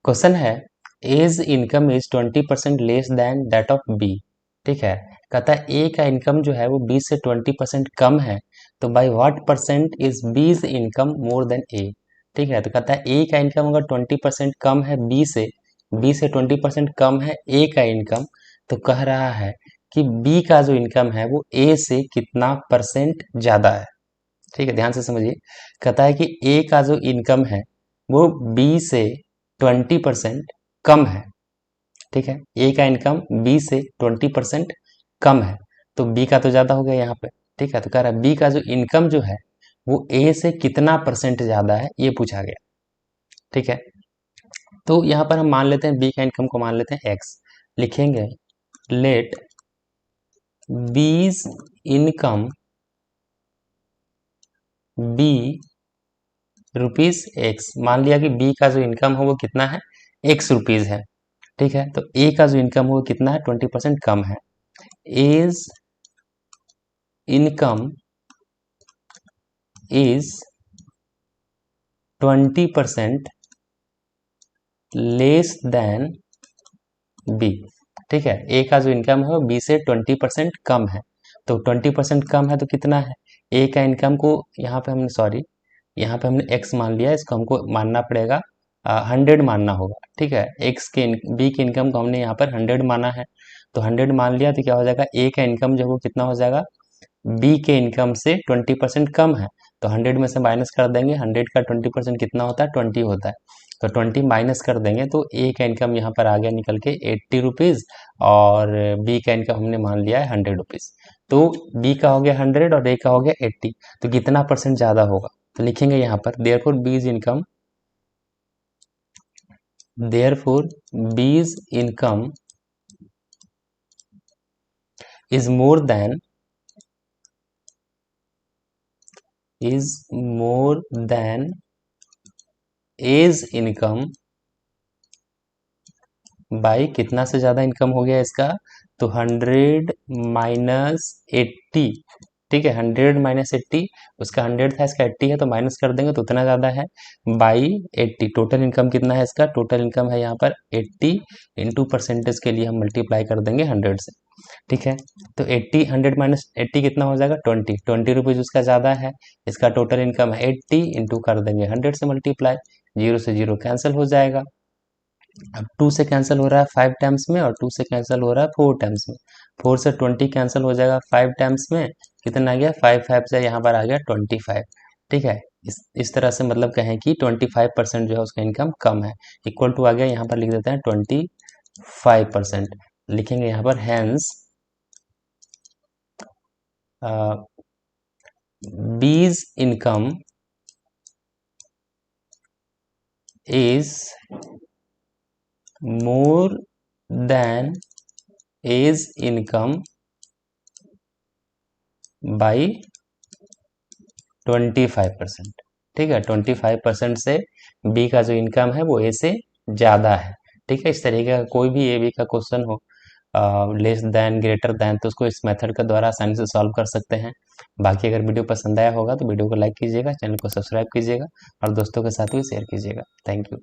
Question है A's income is 20% less than that of B. ठीक है, कहता है ए का इनकम जो है वो बी से 20% कम है, तो by what percent is B's income more than A. ठीक है, तो कहता है ए का इनकम अगर 20% कम है बी से 20% कम है ए का इनकम, तो कह रहा है कि बी का जो इनकम है वो ए से कितना परसेंट ज्यादा है। ठीक है, ध्यान से समझिए। कहता है कि ए का जो इनकम है वो बी से 20% कम है। ठीक है, ए का इनकम बी से 20% कम है, तो बी का तो ज्यादा हो गया यहाँ पे। ठीक है, तो कह रहा है बी का जो इनकम जो है वो ए से कितना परसेंट ज्यादा है, ये पूछा गया। ठीक है, तो यहाँ पर हम मान लेते हैं बी का इनकम को मान लेते हैं एक्स। लिखेंगे लेट बीज इनकम बी रुपीज एक्स। मान लिया कि बी का जो इनकम है वो कितना है, एक्स रुपीज है। ठीक है, तो ए का जो इनकम है वो कितना है, 20% कम है। A's income is 20% less than B. ठीक है, ए का जो इनकम है वो बी से 20% कम है, तो 20% कम है तो कितना है, ए का इनकम को यहाँ पे हमने सॉरी यहाँ पे हमने एक्स मान लिया, इसको हमको मानना पड़ेगा 100 मानना होगा। ठीक है, एक्स के बी के इनकम को हमने यहाँ पर 100 माना है, तो 100 मान लिया तो क्या हो जाएगा, ए का इनकम जो है वो कितना हो जाएगा, बी के इनकम से 20% कम है, तो 100 में से माइनस कर देंगे। 100 का 20% कितना होता है, 20 होता है, तो 20 माइनस कर देंगे तो ए का इनकम यहाँ पर आ गया निकल के 80 रुपीज़, और बी का इनकम हमने मान लिया है 100 रुपीज़। तो बी का हो गया 100 और ए का हो गया 80, तो कितना परसेंट ज़्यादा होगा, तो लिखेंगे यहाँ पर therefore B's income is more than A's income by कितना से ज्यादा इनकम हो गया इसका, तो 100 माइनस 80। ठीक है, 100 माइनस 80, उसका 100 था इसका 80 है, तो माइनस कर देंगे तो उतना ज्यादा है बाई 80। टोटल इनकम कितना है इसका, टोटल इनकम है यहाँ पर 80 इंटू परसेंटेज के लिए हम मल्टीप्लाई कर देंगे 100 से। ठीक है, तो 80 100 माइनस 80 कितना हो जाएगा, 20 रुपीज उसका ज़्यादा है, इसका टोटल इनकम है 80 इंटू कर देंगे 100 से मल्टीप्लाई, जीरो से जीरो कैंसिल हो जाएगा। अब 2 से कैंसिल हो रहा है 5 टाइम्स में, और 2 से कैंसिल हो रहा है 4 टाइम्स में। 4 से 20 कैंसिल हो जाएगा 5 टाइम्स में, कितना आ गया 5 5 से यहाँ पर आ गया 25। ठीक है, इस तरह से मतलब कहें कि 25% जो है उसका इनकम कम है, इक्वल टू आ गया, यहाँ पर लिख देते हैं 25%। लिखेंगे यहाँ पर hence B's income is more than age income by 25%। ठीक है, 25% से बी का जो इनकम है वो ए से ज्यादा है। ठीक है, इस तरीके का कोई भी ए बी का क्वेश्चन हो लेस देन ग्रेटर देन, तो उसको इस मेथड के द्वारा आसानी से सॉल्व कर सकते हैं। बाकी अगर वीडियो पसंद आया होगा तो वीडियो को लाइक कीजिएगा, चैनल को सब्सक्राइब कीजिएगा और दोस्तों के साथ भी शेयर कीजिएगा। Thank you.